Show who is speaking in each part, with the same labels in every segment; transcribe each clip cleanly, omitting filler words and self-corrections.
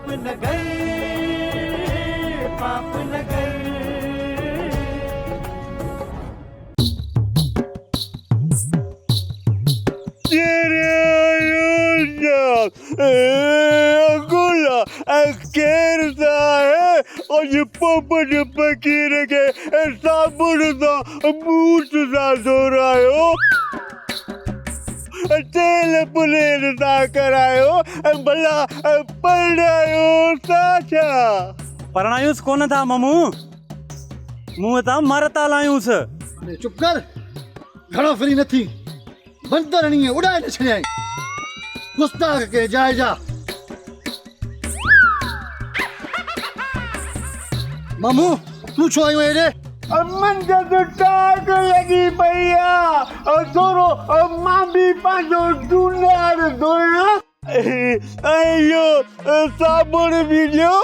Speaker 1: पाप नगर, पाप नगर।
Speaker 2: गुला कहता है और ये पोपट फकीर के साबुन सा बूट सा धो रहा हो, तेल पुलेल सा करायो, भला पढ़ायो साचा।
Speaker 3: परणायूस कोन था ममू, मुँह था मरता लायूस।
Speaker 4: अरे चुप कर, घणो फ्री नथी, बंदरणी उड़ाए न छड़ाई, गुस्ताख के जाए जा। मामू तू छो आयो रे?
Speaker 2: मन तो टाक लगी भैया और थोरो मां भी पांचो दुनार धोया। अयो साबुन भी लियो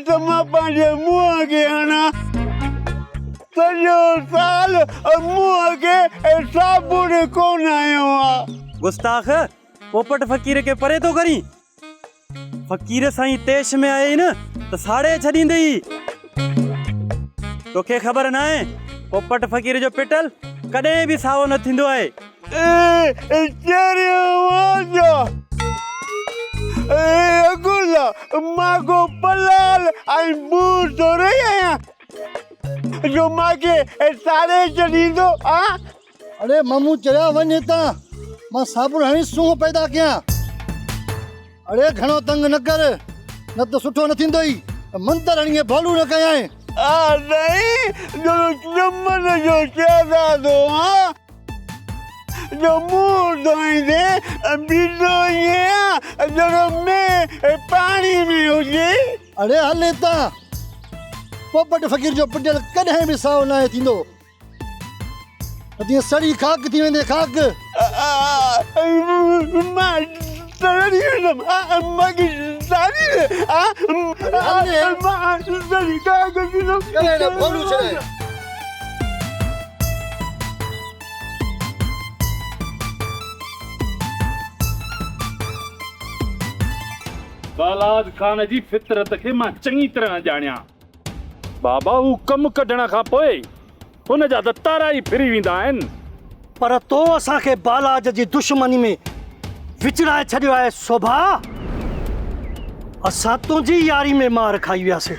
Speaker 2: तमा पांचे मुंह के हना सजो साल मुंह के साबुन कोन आयो आ।
Speaker 3: गुस्ताख पोपट फकीर के परे तो करी, फकीर साईं तेश में आए न तो साड़े छड़ींदई। तोखे खबर ना है पोपट फकीर जो पिटल कदे भी सावो न थिंदो है।
Speaker 2: गुला मागो पलाल आई बूर तो रही है जो मां के सारे छड़ींदो आ।
Speaker 4: अरे मामू चढ़ा वने ता मां साबुन हणी सूह पैदा किया। अरे घणो तंग न कर, न तो सुठो न थींदोई। मंतर हणी भालू न कयाए।
Speaker 2: नहीं जो चमन जो चादा दो हाँ जो मुंह धोई दे बिजो ये जो में पानी में हुजे।
Speaker 4: अरे हले ता पोपट फकीर जो पिटल कदे भी साव न थींदो। अदी सड़ी खाक थी वेंदे खाक।
Speaker 2: मां सड़ी मां की सारी मां सड़ी खाक थी लो
Speaker 4: अरे बोलू छे।
Speaker 5: बालाज खान जी फितरत के मां चंगी तरह जानिया। बाबा हू कम कढण खां पोइ हुन जा त तारा ही फिरी वेंदा आहिनि।
Speaker 6: पर तो असा के बालाज जी दुश्मनी में विचड़ाए छड़ियो है शोभा। असा तुझी यारी में मार खाई वियासे,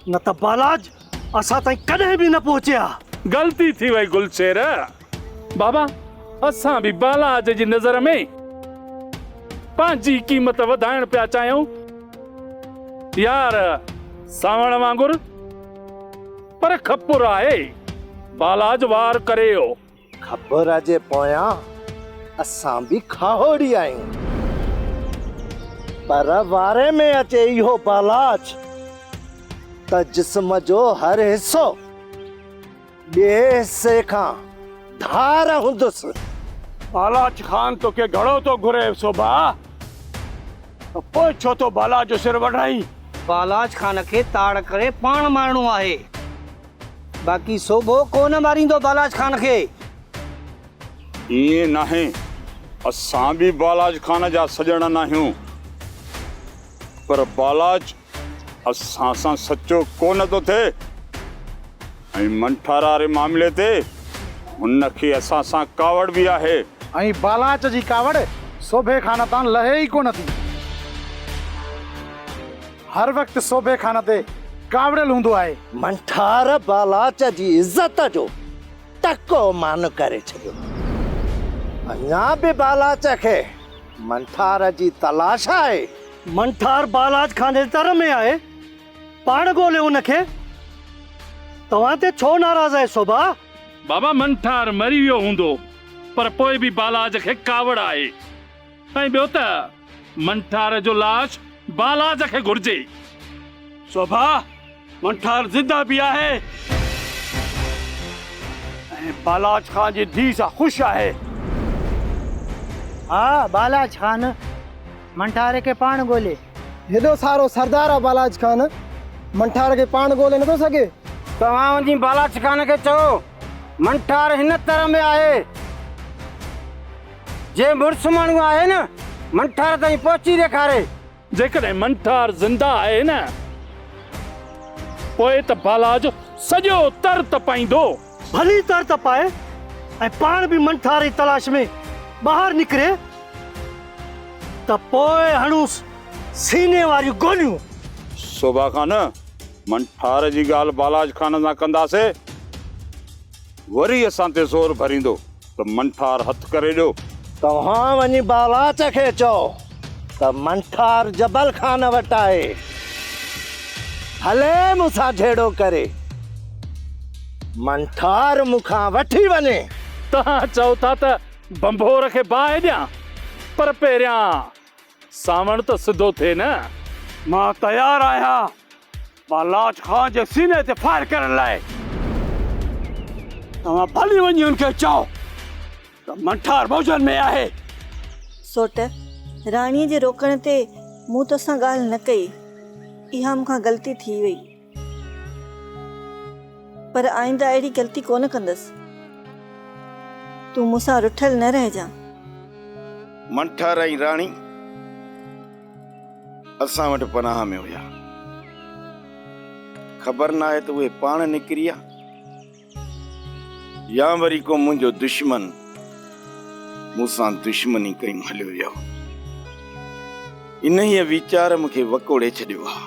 Speaker 6: न त बालाज असा ताई कदे भी न पहुंचिया।
Speaker 5: गलती थी वई गुलशेर। बाबा असां भी बालाज जी नज़र में पंहिंजी कीमत वधाइण पिया चाहियूं यार सावण वांगुर, पर खपुर आहे बालाज वार करे हो।
Speaker 7: खबर जे पोया असां भी खाहोड़ी आयूं, पर वारे में अचे इहो बालाज त जिस्म जो हर हिस्सो ॿिए हिस्से खां धार हूंदुसि।
Speaker 5: बालाज खान तो के घड़ो तो घुरे शोभा, तो पोइ छो तो बालाज जो सिर वढाई।
Speaker 8: बालाज खान के ताड़ करे पाण मारणो आहे, बाकी शोभो कोन मारींदो बालाज खान के।
Speaker 9: ये नाहे, असां भी बालाज खान जा सजण नाहियूं, पर बालाज असां सां सच्चो कोन तो थे। ऐं मंठारा रे मामले ते हुन खे असां सां कावड़ भी आहे।
Speaker 4: ऐं बालाच जी कावड़ शोभे खान तां लहे ही कोन थी। हर वक्त शोभे खान ते कावड़ल हूंदो आहे।
Speaker 7: मंठार बालाच जी इज्जत जो टको मान करे छॾियो। अञा भी बालाच खे मंठार जी तलाश आहे।
Speaker 6: मंठार बालाज खान जे दर में आहे, पाण ॻोल्हे उनखे। तव्हां ते छो नाराज़ आहे शोभा?
Speaker 5: बाबा मंठार मरी वियो हूंदो, पर पोइ भी बालाज खे कावड़ आहे। ऐं ॿियो त मंठार जो लाश बालाज खे घुर्जे।
Speaker 3: शोभा मंठार जिंदा भी आहे ऐं बालाज खान जी धी सां ख़ुशि आहे।
Speaker 8: हाँ बालाज खान मंठारे के पाण गोले।
Speaker 4: हेॾो सारो सरदार आहे बालाज खान, मंठार के पाण ॻोल्हे नथो सघे।
Speaker 8: तव्हां जी बालाज खान के चओ मंठार हिन तरह में आहे, जे मुड़ुस माण्हू आहे न मंठार ताईं पहुची ॾेखारे
Speaker 5: जेकॾहिं मंठार ज़िंदा आहे न पोइ त बालाज सॼो तर तपाईंदो।
Speaker 6: भली तर तपाए ऐं पाण बि मंठार जी तलाश में ॿाहिरि निकिरे त पोइ हणूसि सीने वारियूं गोलियूं।
Speaker 9: सोभा खान मंठार जी ॻाल्हि बालाज खान सां कंदासीं वरी असां ते ज़ोर भरींदो त मंठार हथु करे ॾियो।
Speaker 7: तव्हां वञी बालाच खे चओ त मंठार जबल खान वटि आहे, हले मूंसां झेड़ो करे मंठार मूंखां वठी वञे।
Speaker 5: तव्हां चओ था त बंभोर खे बाहि ॾियां, पर पहिरियां सावण त सिधो थिए न।
Speaker 3: मां तयारु आहियां बालाज खान जे सीने ते फायर करण लाइ। तव्हां भली वञी उनखे चओ त मंठार मौजनि में आहे।
Speaker 1: सोट राणीअ जे रोकण ते मूं तोसां ॻाल्हि न कई, इहा मूंखां ग़लती थी वई, पर आईंदा अहिड़ी ग़लती कोन कंदसि। तूं मूंसां रुठल न रहिजां।
Speaker 10: मंठार ऐं राणी असां वटि पनाह में हुया, ख़बर न आहे त उहे पाण निकिरिया या वरी को मुंहिंजो दुश्मन मूंसां दुश्मनी कई हलियो वियो। इन ई वीचार मूंखे वकोड़े छॾियो आहे।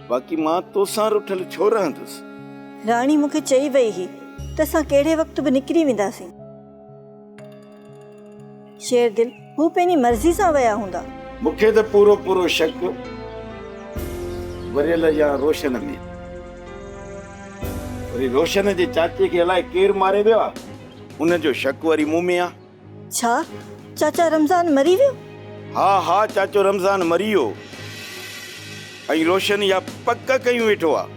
Speaker 10: बाक़ी मां तोसां रुठल छो रहंदुसि।
Speaker 1: राणी मूंखे चई वई हुई त असां कहिड़े वक़्त बि निकिरी वेंदासीं। शेर दिल हू पंहिंजी मर्ज़ी सां विया हूंदा।
Speaker 10: मूंखे त पूरो शक वरियल या रोशन में। वरी रोशन जे चाचे खे अलाए केरु मारे वियो आहे, उनजो शक वरी मूं में आहे।
Speaker 1: छा चाचा रमज़ान मरी वियो?
Speaker 10: हा चाचो रमज़ान मरी वियो ऐं रोशन या पक कयूं वेठो आहे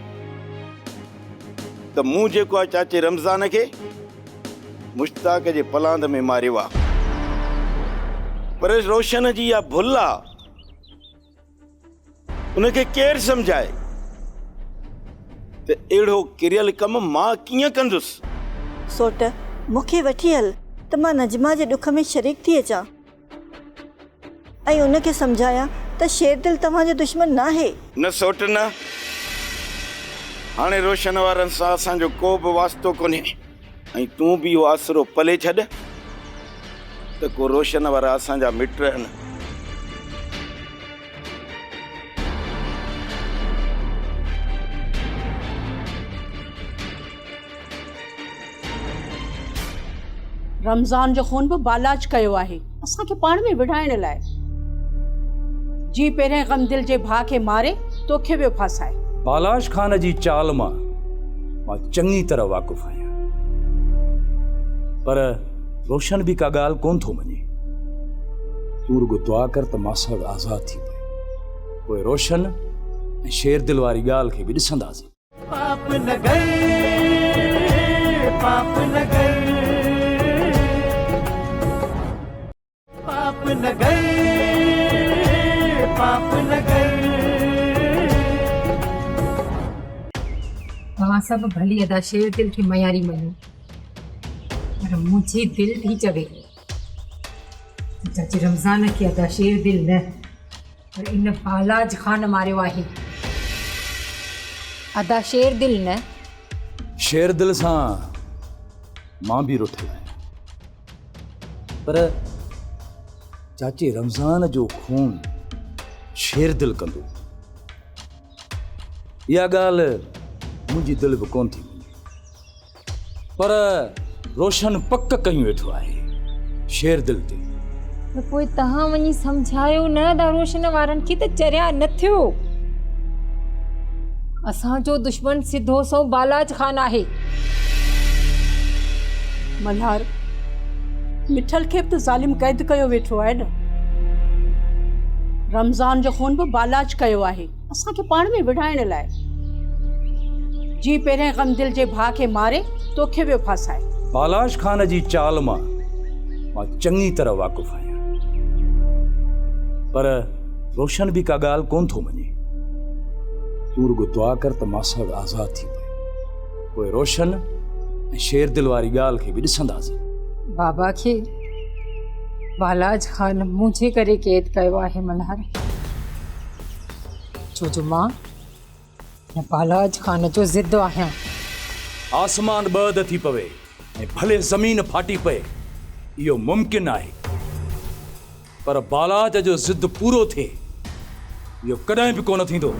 Speaker 10: त मूं जेको आहे चाचे रमज़ान खे मुश्ताक जे पलांद में मारियो आहे। पर रोशन जी इहा भुल आहे, उनखे केरु सम्झाए त अहिड़ो किरियल कमु मां कीअं कंदुसि।
Speaker 1: सोट मूंखे वठी हल त मां नजमा जे ॾुख में शरीक थी अचां ऐं उनखे सम्झायां त शेर दिल तव्हांजो दुश्मन न आहे।
Speaker 10: न सोट न, हाणे रोशन वारनि सां असांजो को बि वास्तो कोन्हे ऐं तूं बि इहो आसरो पले छॾ त को रोशन वारा असांजा मिट आहिनि।
Speaker 11: रमज़ान जो खून बि बालाज कयो आहे असांखे पाण में विढ़ाइण लाइ। जी पहिरें गमदिल जे भाउ खे मारे तोखे बि फासाए।
Speaker 12: बालाज खान जी चाल मां चङी तरह वाक़ुफ़ आहियां, पर रोशन बि का ॻाल्हि कोन थो मञे। तूं रुगो दुआ कर त मां सभु आज़ाद थी पए, पोइ रोशन ऐं शेर दिल वारी ॻाल्हि खे बि ॾिसंदासीं।
Speaker 6: पाप न गए, पाप न गए, पाप न गए, पाप न गए।
Speaker 13: तव्हां सभु भली अदा शेर दिल खे मयारी मञो, पर मुंहिंजी दिल थी चवे चाची रमज़ान खे अदा शेर दिल न, पर इन बालाज खान मारियो आहे। अदा शेर दिल न,
Speaker 12: शेर दिल सां मां बि रुठल आहियां, पर चाचे रमज़ान जो खून शेर दिल कंदो, इहा ॻाल्हि मुंहिंजी दिलि बि कोन थी मञे। पर रोशन पक कयूं वेठो आहे शेर दिल ते।
Speaker 13: त पोइ तव्हां वञी सम्झायो न त रोशन वारनि खे त चरिया न थियो। असांजो दुश्मन सिधो सो बालाज खान आहे।
Speaker 11: मल्हार मिठल खे बि त ज़ालिम क़ैद कयो वेठो आहे न। रमज़ान जो खून बि बालाज कयो आहे असांखे पाण में विढ़ाइण लाइ। जी पहिरें गमदिल जे भाउ खे मारे तोखे बि फासाए।
Speaker 12: बालाज खान जी चाल मां चङी तरह वाक़ुफ़ आहियां, पर रोशन बि का ॻाल्हि कोन थो मञे। तूं रुगो दुआ कर त मां सभु आज़ाद थी पए, पोइ रोशन ऐं शेर दिल वारी ॻाल्हि खे बि ॾिसंदासीं।
Speaker 13: बाबा खे बालाज खान मुझे करे कैद कयो आहे मल्हार। छो मां न बालाज खान जो ज़िद आहियां।
Speaker 12: आसमान बद थी पवे ऐं भले ज़मीन फाटी पए, इहो मुमकिन आहे, पर बालाज जो ज़िद पूरो थिए इहो कॾहिं बि कोन थींदो।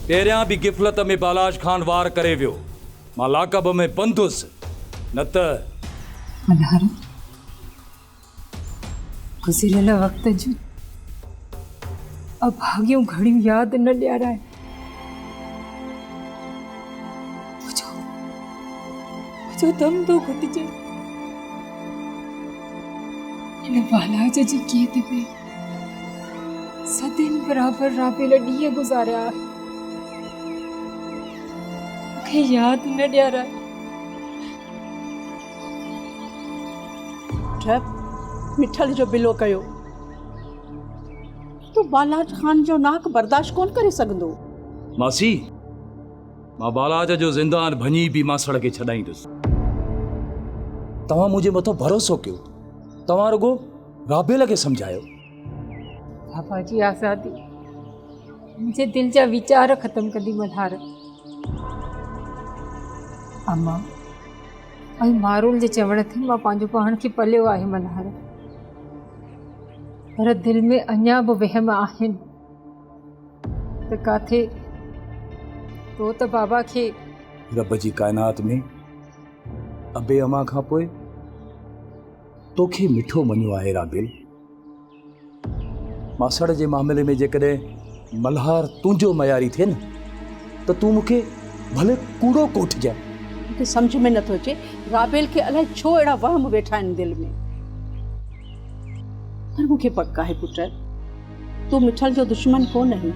Speaker 12: पहिरियां बि गिफ़लत में बालाज खान वार करे वियो, मां लाकब में बंदि हुअसि, न त
Speaker 13: मल्हार गुज़िरियल वक़्त जूं अभागियूं घड़ियूं यादि न ॾियाराए। मुझो दम तो घुटिजे। हिन बालाज जी कीअं पे सदिन बराबर राबेल ॾींहं गुज़ारिया, मूंखे यादि न ॾियाराए।
Speaker 11: मिठल जो बिलो कयो तो बालाज खान जो नाक बर्दाश्त कोन करे सघंदो।
Speaker 12: मासी, मां बालाज जो ज़िंदान भञी बि मासड़ खे छॾाईंदुसि। तव्हां मुंहिंजे मथां भरोसो कयो, तव्हां रुगो राबेल खे सम्झायो।
Speaker 13: बाबा जी आज़ादी मुंहिंजे दिल जा वीचार ख़त्म कंदी मल्हार। अम्मा ऐं मारूल जे चवण ते मां पंहिंजो पाण खे पलियो आहे मल्हार, पर दिल में अञा बि वहम आहिनि त काथे तो त बाबा खे
Speaker 12: रब जी काइनात में अबे अमा खां पोइ तोखे मिठो मञियो आहे राबेल। मासड़ जे मामले में जेकॾहिं मल्हार तुंहिंजो मयारी थिए न त तूं मूंखे भले कूड़ो कोठजांइ।
Speaker 11: मूंखे सम्झ में नथो अचे राबेल खे अलाए छो अहिड़ा वहम वेठा आहिनि दिल में। पर मूंखे पक आहे पुट, तूं मिठल जो दुश्मन कोन आहीं।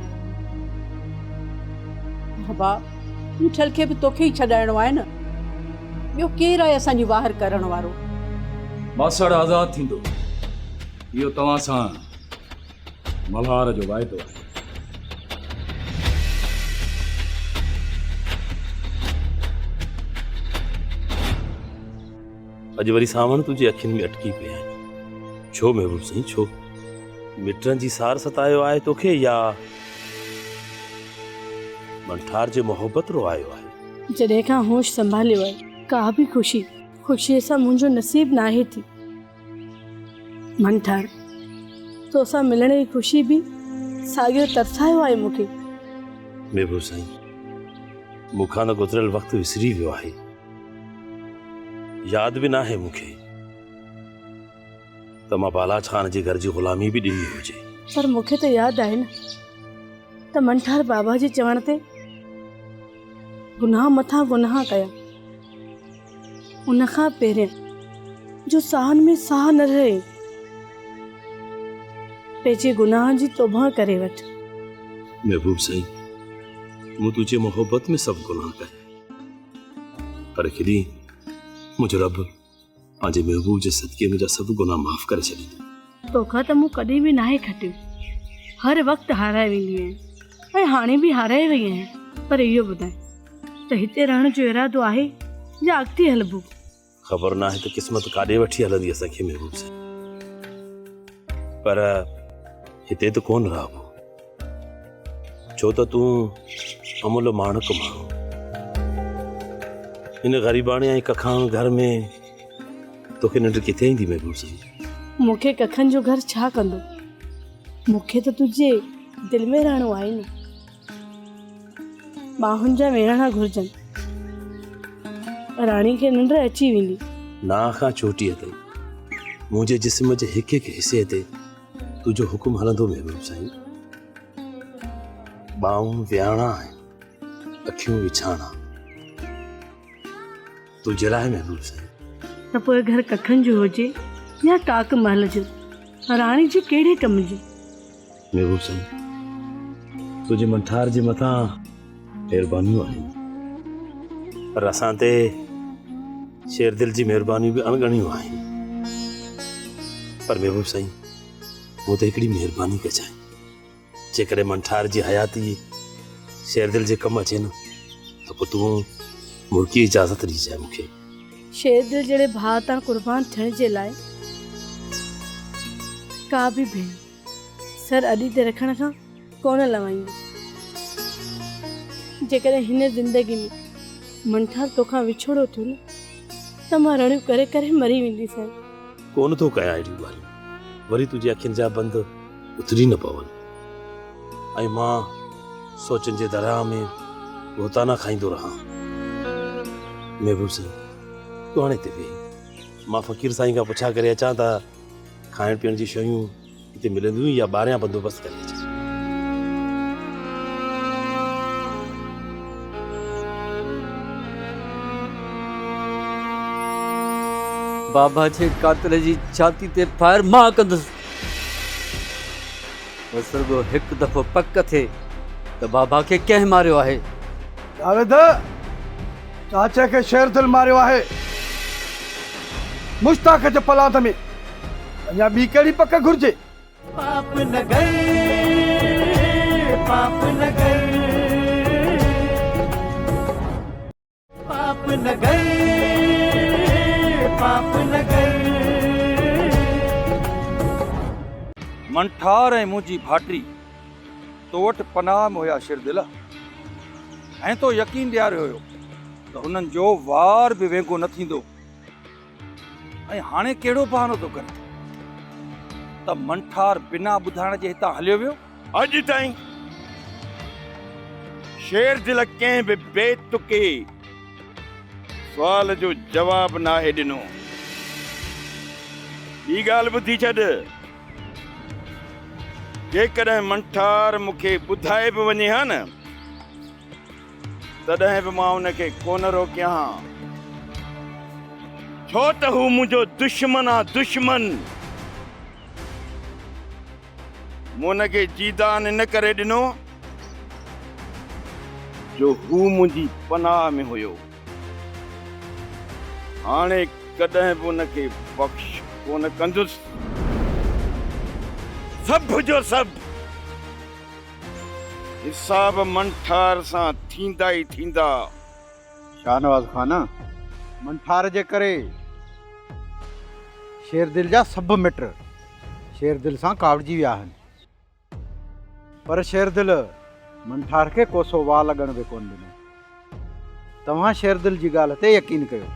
Speaker 11: बाबा मिठल खे बि तोखे ई छॾाइणो आहे न, ॿियो केरु आहे असांजी वाहर करण वारो।
Speaker 12: मासड़ आज़ाद थींदो, इहो तव्हां सां मल्हार जो वाइदो आहे।
Speaker 14: अॼु वरी सावण तुंहिंजी अखियुनि में अटकी पिया आहिनि। छो महबूब साईं, छो? मिटनि जी सार सतायो आहे तोखे या मंठार जे मोहबत रो आयो आहे?
Speaker 15: जॾहिं खां होश संभालियो आहे, का बि ख़ुशीअ सां मुंहिंजो नसीब नाहे थी। मंठार तोसां मिलण जी ख़ुशी बि साॻियो तरसायो आहे मूंखे।
Speaker 14: महबूब साईं, मूंखां न गुज़िरियल वक़्तु विसरी वियो आहे, यादि बि न आहे मूंखे त मां बालाज खान जे घर जी ग़ुलामी बि ॾिनी हुजे।
Speaker 15: पर मूंखे त यादि आहे न त मंठार बाबा जे चवण ते गुनाह मथां गुनाह कया। उनखां पहिरियां जो साहनि में साह न रहे, पंहिंजे गुनाह जी तौबा करे वठ।
Speaker 14: महबूब साईं, मूं तुंहिंजे मोहबत में सभु गुनाह कया, पर केॾी मुंहिंजो रब पंहिंजे महबूब जे सदके मुंहिंजा सभु गुनाह माफ़ करे छॾींदो।
Speaker 15: तोखां त मूं कॾहिं बि नाहे खटियो, हर वक़्तु हाराए वेंदी आहियां ऐं हाणे बि हाराए वई आहियां। पर इहो ॿुधाए त हिते रहण जो इरादो आहे या अॻिते हलबो?
Speaker 14: ख़बर न आहे त क़िस्मत काॾे वठी हलंदी असांखे महबूब साईं, पर हिते त कोन रहबो, छो त तूं अमुल माणक माण्हू। इन ग़रीबाणे ऐं कखाण घर में तोखे निंड किथे ईंदी महबूब साईं?
Speaker 15: मूंखे कखनि जो घर छा कंदो, मूंखे त तुंहिंजे दिल में रहणो आहे न। बाहुनि जा वेहणा घुरजनि, राणी खे निंड अची वेंदी।
Speaker 14: नाह खां चोटीअ ताईं मुंहिंजे जिस्म जे हिकु हिकु हिसे ते तुंहिंजो हुकुम हलंदो महबूब साईं। बाहूं विहाणा आहिनि, अखियूं विछाणा, तुंहिंजे लाइ महबूब साईं।
Speaker 15: त पोइ घर कखनि जो हुजे या टाक महल जो, राणी जे कहिड़े कम जो?
Speaker 14: महबूब साईं, तुंहिंजे मंठार जे मथां महिरबानियूं आहिनि, पर असां ते शेरदिल जी महिरबानियूं बि अणगणियूं आहिनि। पर महबूब साईं, मूं ते हिकिड़ी महिरबानी कजांइ, जेकॾहिं मंठार जी हयाती शेरदिल जे कमु अचे न त पोइ तूं मुड़की इजाज़त ॾिजांइ मूंखे।
Speaker 15: शेरदिल जहिड़े भाउ तां कुर्बान थियण जे लाइ का बि भेण सर अॾी ते रखण खां कोन लवाईंदी। जेकॾहिं हिन ज़िंदगी में मंठार तोखां विछोड़ो थियो न त मां रड़ियूं करे करे मरी वेंदी साईं।
Speaker 14: कोन थो कयां अहिड़ियूं ॻाल्हियूं, वरी तुंहिंजी अखियुनि जा बंद उतरी न पवनि ऐं मां सोचनि जे दरिया में गोताना खाईंदो रहां। महबूब साईं तूं हाणे हिते वेही, मां फ़क़ीर साईं खां पुछा करे अचां त खाइण पीअण जी शयूं हिते मिलंदियूं या ॿाहिरियां बंदोबस्तु करे अचां।
Speaker 16: बाबा जे कातिल जी छाती ते फायर मां कंदुसि। बसि रुॻो हिकु दफ़ो पक थिए त बाबा खे कंहिं मारियो आहे।
Speaker 6: जावेद चाचा खे शेरदिल मारियो आहे मुश्ताक जे पलाद में। अञा ॿी कहिड़ी पक घुर्जे?
Speaker 17: पाप न गए, पाप न गए, पाप न गए, पाप न गए।
Speaker 12: मंठार ऐं मुंहिंजी भाटी तो वटि पनाह में हुया शेरदिल, ऐं तो यकीन ॾियारियो हुयो त हुननि जो वार बि वेंगो न थींदो। ऐं हाणे कहिड़ो बहानो थो करे त मंठार बिना ॿुधाइण जे हितां हलियो वियो।
Speaker 10: अॼु ताईं शेरदिल कंहिं बि बेतुके सुवाल जो जवाब नाहे ॾिनो। ॿी ॻाल्हि ॿुधी छॾ, जेकॾहिं मंठार मूंखे ॿुधाए बि वञे हा न तॾहिं बि मां हुनखे कोन रोकियां हा, छो त हू मुंहिंजो दुश्मन आहे, दुश्मन। मूं हुनखे जीदान इन करे ॾिनो जो हू मुंहिंजी पनाह में हुयो। हाणे कॾहिं बि हुनखे बख़्श कोन कंदुसि। सभ जो सभ हिसाब मंठार सां थींदा ई थींदा।
Speaker 6: शाहनवाज़ खान, मंठार जे करे शेरदिल जा सभु मिट शेरदिल सां कावड़जी विया आहिनि, पर शेरदिल मंठार खे कोसो वाह लॻण बि कोन ॾिनो। तव्हां शेरदिल जी ॻाल्हि ते यकीन कयो,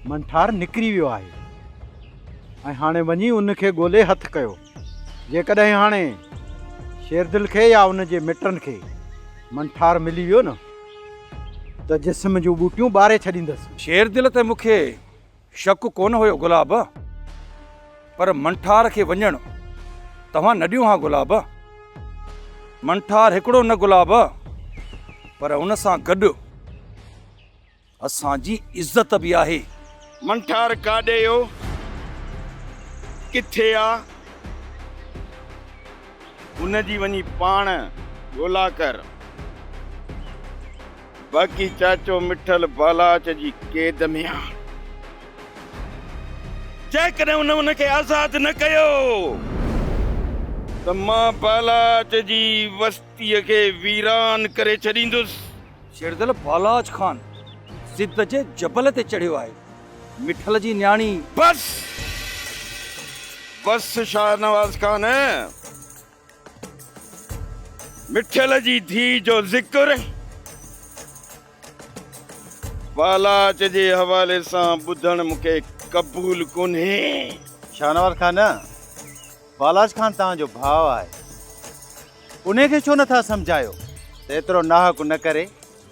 Speaker 6: मंठार निकिरी वियो आहे ऐं हाणे वञी उनखे ॻोल्हे हथु कयो। जेकॾहिं हाणे शेरदिल खे या उन जे मिटनि खे मंठार मिली वियो न त जिस्म जूं बूटियूं ॿारे छॾींदसि।
Speaker 12: शेरदिल ते मूंखे शक कोन हुयो गुलाब, पर मंठार खे वञण तव्हां न ॾियो हा गुलाब। मंठार हिकिड़ो न गुलाब, पर उन सां गॾु असांजी इज़त बि आहे।
Speaker 10: मंठार काॾे हो, किथे आ, उनजी वञी पाण ॻोल्हा कर। बाक़ी चाचो मिठल बालाच जी क़ैद में आ। जेकॾहिं उनखे आज़ाद न कयो त मां बालाच जी वस्तीअ खे वीरान करे छॾींदुसि।
Speaker 12: शेरदिल बालाज खान ज़िद जे जबल ते चढ़ियो आहे, मिठल जी न्याणी।
Speaker 10: बस बस शाहनवाज़ खान, मिठल जी धी जो ज़िक्र बालाच जे हवाले सां ॿुधण मूंखे क़बूल कोन्हे।
Speaker 18: शाहनवाज़ खान, बालाज खान तव्हांजो भाउ आहे, उनखे छो नथा सम्झायो त एतिरो नाहक न करे?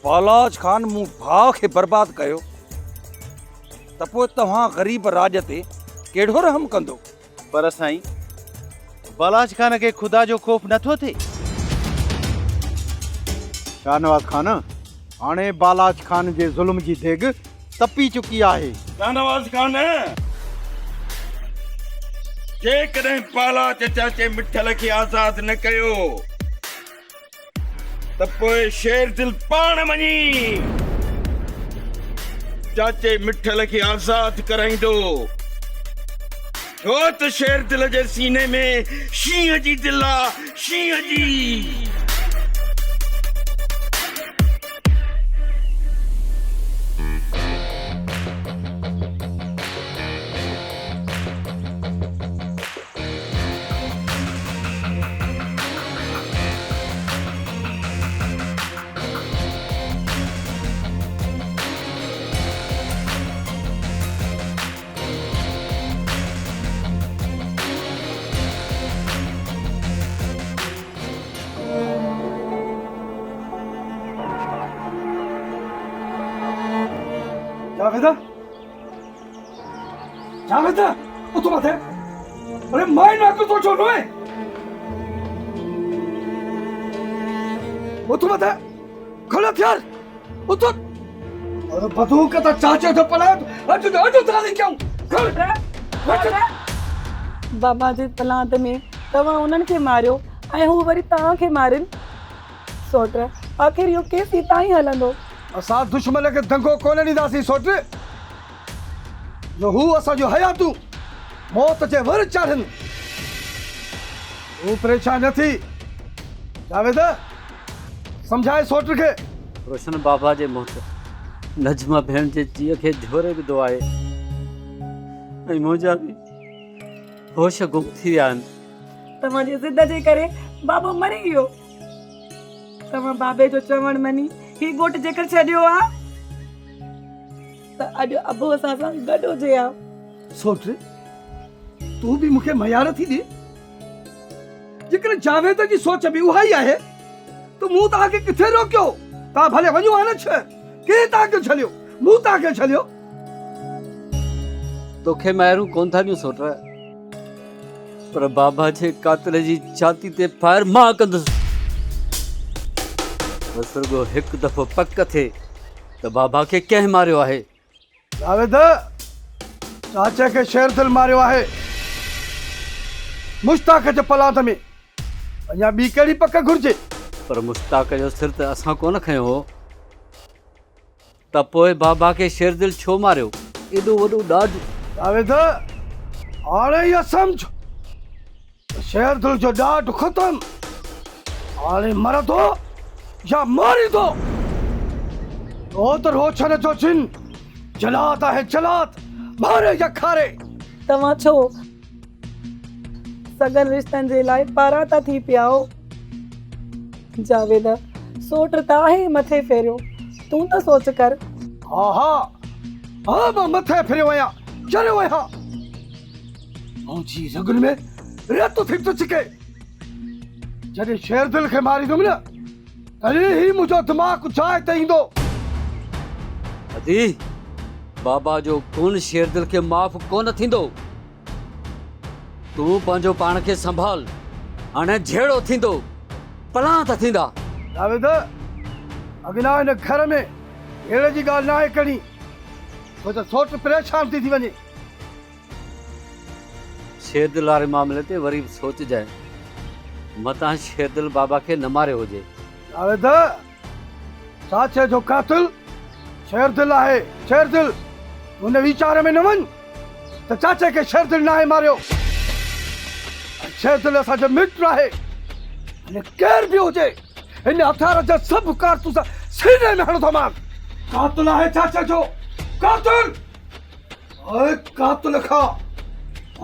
Speaker 12: बालाज खान मूं भाउ खे बर्बाद कयो त पोइ तव्हां ग़रीब राज ते कहिड़ो रहम कंदो?
Speaker 18: पर साईं, बालाज खान खे ख़ुदा जो ख़ौफ़ नथो थिए?
Speaker 6: शाहनवाज़ खान, हाणे बालाज खान जे ज़ुल्म जी देग तपी चुकी आहे।
Speaker 10: शाहनवाज़ खान, जेकॾहिं बालाच चाचे मिठल खे आज़ाद न कयो त पोइ शेरदिल पाण वञी चाचे मिठल खे आज़ाद कराईंदो, छो त शेरदिल जे सीने में शींहं जी दिलि आहे, शींहं जी।
Speaker 19: जावेदा जावेदा उठ मत है अरे मैं ना को तो छोड़ो है उठ मत है खड़ा यार उठ अरे बदू का तो चाचा तो पड़ा अज ताली क्यों खड़
Speaker 20: बाबा जे तलात में तवा उन्हनि खे मारियो ऐं हू वरी तव्हांखे मारिन सोट आख़िर इहो केस हितां ई हलंदो
Speaker 19: असां दुश्मन खे दंगो कोन ॾींदासीं सोट जो हू असांजो हयातूं मौत जे वर चाढ़नि हू परेशान न थी जावेद समझाए सोट खे
Speaker 16: रोशन बाबा जे मुंह ते नजमा भेण जे जीअ खे झोरे विधो आहे ऐं मुंहिंजा बि होश गुम थी विया आहिनि
Speaker 20: तव्हांजे ज़िद जे करे बाबो मरी वियो तव्हां बाबे जो चवण मनी ही घोट जेकर छॾियो आहे त अॼु अबू असां सां गॾु हुजे हा
Speaker 19: सोच तू भी मूंखे मयार थी ॾे जेकर जावेद जी सोच बि उहा ई आहे त मूं तव्हांखे किथे रोकियो तव्हां भले वञो हा न छह के तव्हांखे छॾियो मूं तव्हांखे छॾियो
Speaker 16: तोखे मारूं कोन था ॾियूं सोट पर बाबा जे कातिल जी छाती ते फायर मां कंदुसि बस रुगो हिकु दफ़ो पक थिए त बाबा खे कंहिं मारियो आहे
Speaker 19: जावेद चाचा खे शेर दिल मारियो आहे मुश्ताक जे पलाद में अञा ॿी कहिड़ी पक घुर्जे
Speaker 16: पर मुश्ताक जो सिर त असां कोन खयो हो त पोइ बाबा खे शेर दिल छो मारियो एॾो वॾो ॾाढो
Speaker 19: जावेद हाणे इहा सम्झ शेर दिल जो ॾाढ ख़तम हाणे मरंदो या मारींदो तो रोशन जो चिन जलात आहे जलात मारे या खारे
Speaker 20: तव्हां छो सगन रिश्तनि जे लाइ पारां था थी पिया हो जावेद सोट त आहे मथे फेरियो तूं त सोच कर
Speaker 19: हा हा हा मां मथे फिरियो आहियां चरियो आहियां मुंहिंजी रगुन में रेतो थी थो चिके जॾहिं शेर दिल खे मारींदुमि न तॾहिं ही मुंहिंजो दिमाग़ जाइ ते ईंदो
Speaker 16: अदी बाबा जो कोन शेर दिल खे माफ़ कोन थींदो तूं पंहिंजो पाण खे संभाल हाणे झेड़ो थींदो पलां त थींदा
Speaker 19: जावेद अॻिना हिन घर में अहिड़े जी ॻाल्हि न आहे कहिड़ी छो त सोच परेशान थी वञे
Speaker 16: शेर दिल वारे मामले ते वरी सोचजांइ मतां शेर दिल बाबा खे न मारियो हुजे
Speaker 19: जावेद चाचे जो कातिल शेर दिल आहे शेर दिल उन वीचार में न वञ त चाचे खे शेर दिल न आहे मारियो शेर दिल असांजो मित्र आहे अने केर बि हुजे हिन हथियार जा सभु कारतूस सीने में हणंदो मां कातिल आहे चाचे जो कातिल ओए कातिल खां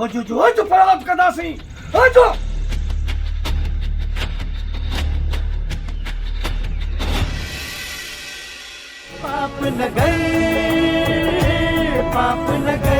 Speaker 19: अॼु जो अॼु फराद कंदासीं अॼु
Speaker 17: पाप न गए